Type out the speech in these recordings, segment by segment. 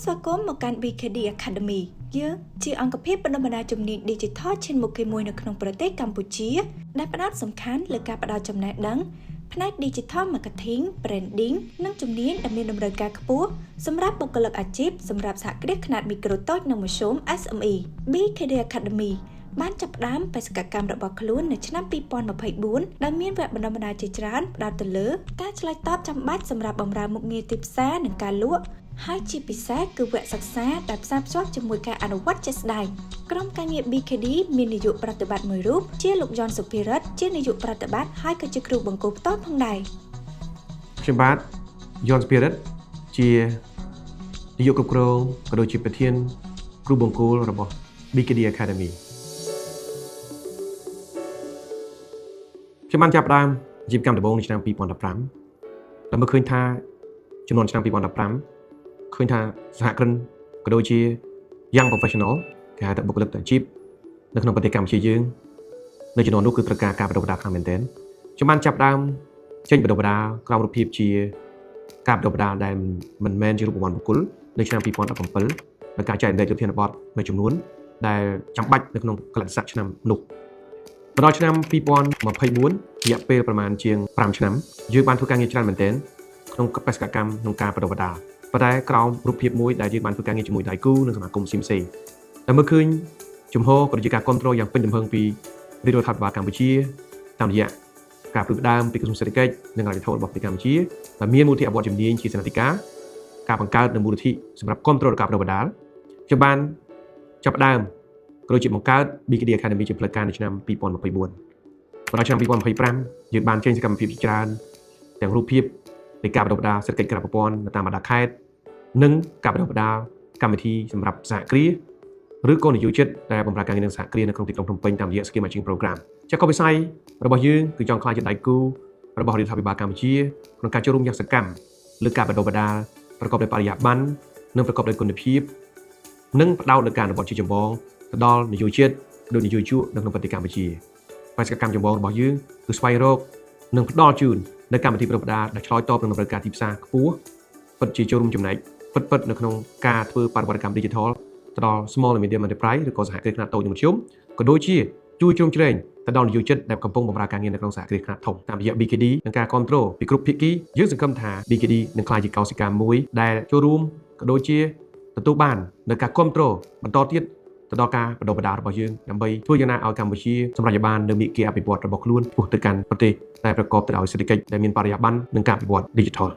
ស្វាគមន៍មកកាន់ BKD Academy យើងជាអង្គភាពបណ្ដុះបណ្ដាលជំនាញ Digital ឈានមុខគេមួយនៅក្នុងប្រទេសកម្ពុជាដែលផ្ដោតសំខាន់លើការផ្ដល់ចំណេះដឹងផ្នែក Digital Marketing, Branding និងជំនាញដែលមានតម្រូវការខ្ពស់សម្រាប់បុគ្គលិកអាជីពសម្រាប់សហគ្រាសខ្នាតមីក្រូតូចនិងមធ្យម SME BKD Academy បានចាប់ផ្ដើមបេសកកម្មរបស់ខ្លួននៅឆ្នាំ2024ដែលមានវគ្គបណ្ដុះបណ្ដាលជាច្រើនផ្ដោតទៅលើការឆ្លើយតបចាំបាច់សម្រាប់បម្រើមុខងារទីផ្សារនិងការលក់ហើយជាពិសេសគឺវគ្គសិក្សាដែលផ្សារភ្ជាប់ជាមួយការអនុវត្តជាក់ស្ដែងក្រុមការងារ BKD មាននាយកប្រតិបត្តិមួយរូបជាលោកយ៉នសុភិរិទ្ធជានាយកប្រតិបត្តិហើយក៏ជាគ្រូបង្គោលផ្ទាល់ផងដែរខ្ញុំបាទយ៉នសុភិរិទ្ធជានាយកគ្រប់គ្រងក៏ដូចជាប្រធានគ្រូបង្គោលរបស់ BKD Academy ខ្ញុំបានចាប់ផ្ដើមអាជីវកម្មដំបូងនៅឆ្នាំ2015តែមើលឃើញថាចំនួនឆ្នាំ2015ឃើញថាសហគ្រិនក៏ដូចជា Young Professional គេហៅថាបុគ្គលិកអាជីពនៅក្នុងប្រទេសកម្ពុជាយើងនៅចំនួននោះគឺត្រូវការបណ្ដុះបណ្ដាលខ្លាំងមែនទែនខ្ញុំបានចាប់ផ្ដើមចេញបណ្ដុះបណ្ដាលក្រោមរូបភាពជាការបណ្ដុះបណ្ដាលដែលមិនមែនជារូបមន្តបុគ្គលនៅឆ្នាំ2017ដោយការចែករំលែកប្រធានបទមួយចំនួនដែលចាំបាច់នៅក្នុងកលិតស័កឆ្នាំនោះមកដល់ឆ្នាំ2024រយៈពេលប្រមាណជាង5ឆ្នាំយើងបានធ្វើការងារច្រើនមែនទែនក្នុងបេសកកម្មក្នុងការបណ្ដុះបណ្ដាលប៉ុន្តែក្រោមរូបភាពមួយដែលយើងបានធ្វើការងារជាមួយដៃគូនិងសមាគមផ្សេងៗតែមើលឃើញជំហរក៏ដូចជាការគ្រប់គ្រងយ៉ាងពេញទំហឹងពីរាជរដ្ឋាភិបាលកម្ពុជាតាមរយៈការផ្ដួចផ្ដើមពីក្រសួងសេដ្ឋកិច្ចនិងរដ្ឋាភិបាលរបស់ប្រទេសកម្ពុជាដែលមានមូលនិធិអវត្តជំនាញជាសេនាធិការបង្កើតនៅមូលនិធិសម្រាប់គ្រប់គ្រងការបណ្ដុះបណ្ដាលខ្ញុំបានចាប់ផ្ដើមក៏ដូចជាបង្កើត BKD Academy ជាផ្លូវការនៅឆ្នាំ2024ដល់ឆ្នាំ2025យើងបានចេញសកម្មភាពជាច្រើនទាំងរូបភាពនៃការបណ្ដុះបណ្ដាលសេដ្ឋកិច្ចក្រៅប្រព័ន្ធនៅតាមបណ្ដាខេត្តនិងការបណ្ដុះបណ្ដាលកម្មវិធីសម្រាប់សហគ្រាសឬក៏និយោជិតដែលបម្រើការងារនឹងសហគ្រាសនៅក្នុងទីក្រុងភ្នំពេញតាមរយៈ Skill Matching Program ចាក់ក៏វិស័យរបស់យើងគឺចង់ក្លាយជាដៃគូរបស់រដ្ឋាភិបាលកម្ពុជាក្នុងការចូលរួមយ៉ាងសកម្មលើការបណ្ដុះបណ្ដាលប្រកបដោយបរិយាបន្ននិងប្រកបដោយគុណភាពនិងផ្ដោតលើការអនុវត្តជាចម្បងទៅដល់និយោជិតដូចនិយោជកនៅក្នុងប្រទេសកម្ពុជាបេសកកម្មចម្បងរបស់យើងគឺស្វែងរកនិងផ្ដល់ជូននៅកម្មវិធីបណ្ដុះបណ្ដាលដែលឆ្លើយតបនឹងតម្រូវការទីផ្សារខ្ពស់ពិតជាចូលរួមចំណែកពិតនៅក្នុងការធ្វើបរិបទកម្ម Digital ទៅដល់ Small and Medium Enterprise ឬក៏សហគ្រាសខ្នាតតូចនិងមធ្យមក៏ដូចជាជួយជ្រោមជ្រែងទៅដល់និយោជិតដែលកំពុងបម្រើការងារនៅក្នុងសហគ្រាសខ្នាតធំតាមរយៈ BKD និងការគ្រប់គ្រងពីគ្រប់ភាគីយើងសង្ឃឹមថា BKD នឹងក្លាយជាកោសិកាមួយដែលចូលរួមក៏ដូចជាទទួលបាននៅការគ្រប់គ្រងបន្តទៀតទៅដល់ការបណ្ដុះបណ្ដាលរបស់យើងដើម្បីធ្វើយ៉ាងណាឲ្យកម្ពុជាសម្រេចបាននូវមាគ៌ាអភិវឌ្ឍរបស់ខ្លួនឆ្ពោះទៅកាន់ប្រទេសដែលប្រកបទៅដោយសេដ្ឋកិច្ចដែលមានបរិយាបន្ននិងការអភិវឌ្ឍ Digital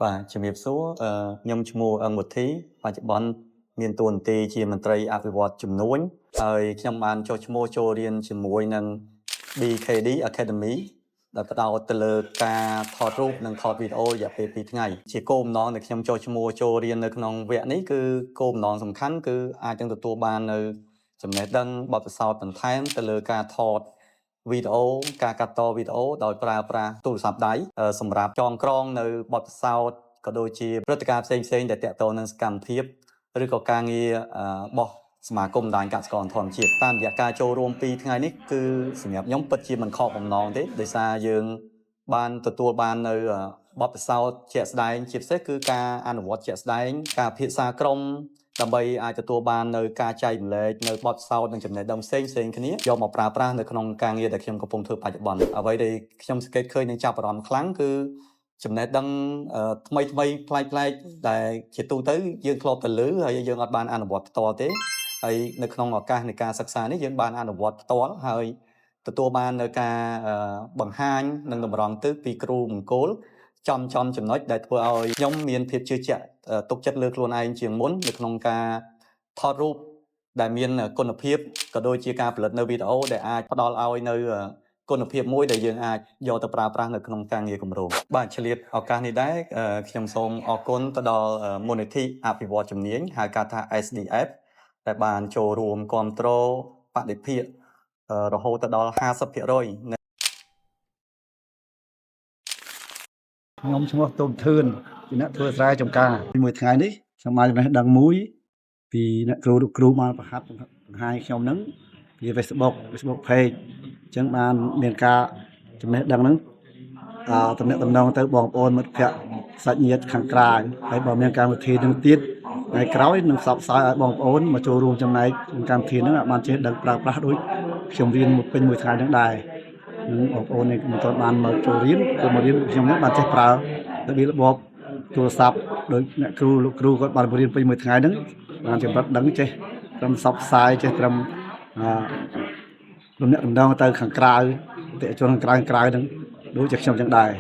បាទជំរាបសួរខ្ញុំឈ្មោះអង្គវុធីបច្ចុប្បន្នមានតួនាទីជាមន្ត្រីអភិវឌ្ឍជំនួញហើយខ្ញុំបានចុះឈ្មោះចូលរៀនជាមួយនឹង BKD Academy ដែលផ្ដោតទៅលើការថតរូបនិងថតវីដេអូរយៈពេល2ថ្ងៃជាគោលបំណងដែលខ្ញុំចុះឈ្មោះចូលរៀននៅក្នុងវគ្គនេះគឺគោលបំណងសំខាន់គឺអាចនឹងទទួលបាននៅចំណេះដឹងបទពិសោធន៍បន្ថែមទៅលើការថតវីដេអូការកាត់តវីដេអូដោយប្រើប្រាស់ទូរស័ព្ទដៃសម្រាប់ចងក្រងនៅបទពិសោធន៍ក៏ដូចជាព្រឹត្តិការណ៍ផ្សេងៗដែលទាក់ទងនឹងសកម្មភាពឬក៏ការងាររបស់សមាគមបណ្ដាញកសិករធម្មជាតិតាមរយៈការចូលរួម2ថ្ងៃនេះគឺសម្រាប់ខ្ញុំពិតជាមិនខកបំណងទេដោយសារយើងបានទទួលបាននៅបទពិសោធន៍ជាក់ស្ដែងជាពិសេសគឺការអនុវត្តជាក់ស្ដែងការពិភាក្សាក្រុមដើម្បីអាចទទួលបាននៅការចែករំលែកនៅបទពិសោធន៍និងចំណេះដឹងផ្សេងៗគ្នាយកមកប្រើប្រាស់នៅក្នុងការងារដែលខ្ញុំកំពុងធ្វើបច្ចុប្បន្នអ្វីដែលខ្ញុំសង្កេតឃើញនិងចាប់អារម្មណ៍ខ្លាំងគឺចំណេះដឹងថ្មីប្លែកដែលជាទូទៅយើងធ្លាប់តែឮហើយយើងអត់បានអនុវត្តផ្ទាល់ទេហើយនៅក្នុងឱកាសនៃការសិក្សានេះយើងបានអនុវត្តផ្ទាល់ហើយទទួលបាននៅការបង្ហាញនិងតម្រង់ទិសពីគ្រូបង្គោលចំចំណុចដែលធ្វើឲ្យខ្ញុំមានភាពជឿជាក់ទុកចិត្តលើខ្លួនឯងជាងមុននៅក្នុងការថតរូបដែលមានគុណភាពក៏ដូចជាការផលិតនៅវីដេអូដែលអាចផ្ដល់ឲ្យនៅគុណភាពមួយដែលយើងអាចយកទៅប្រើប្រាស់នៅក្នុងការងារគម្រោងបាទឆ្លៀតឱកាសនេះដែរខ្ញុំសូមអរគុណទៅដល់មូលនិធិអភិវឌ្ឍជំនាញហៅកាត់ថា SDF ដែលបានចូលរួមគាំទ្របដិភាគរហូតដល់ 50% ខ្ញុំឈ្មោះទុំធឿនជាអ្នកធ្វើស្រែចម្ការមួយថ្ងៃនេះខ្ញុំបានចំណេះដឹងមួយពីអ្នកគ្រូលោកគ្រូបានបង្ហាញខ្ញុំហ្នឹងពី Facebook page អញ្ចឹងបានមានការចំណេះដឹងហ្នឹងតំណែងតំណងទៅបងប្អូនមិត្តភ័ក្តិសាច់ញាតិខាងក្រៅហើយបើមានកម្មវិធីនឹងទៀតថ្ងៃក្រោយនឹងផ្សព្វផ្សាយឲ្យបងប្អូនមកចូលរួមចំណែកក្នុងកម្មវិធីហ្នឹងបានចេះដឹងប្រើប្រាស់ដូចខ្ញុំរៀនពេញមួយថ្ងៃហ្នឹងដែរបងប្អូននេះមិនទាន់បានមកចូលរៀនក៏មករៀនខ្ញុំហ្នឹងបានចេះប្រើរបៀបរបបទូរស័ព្ទដោយអ្នកគ្រូលោកគ្រូគាត់បានរៀនពេញមួយថ្ងៃហ្នឹងបានចម្រិតដឹងចេះត្រឹមផ្សព្វផ្សាយចេះត្រឹមតំណែងទៅខាងក្រៅអតិថិជនខាងក្រៅហ្នឹងដូចជាខ្ញុំចឹងដែរ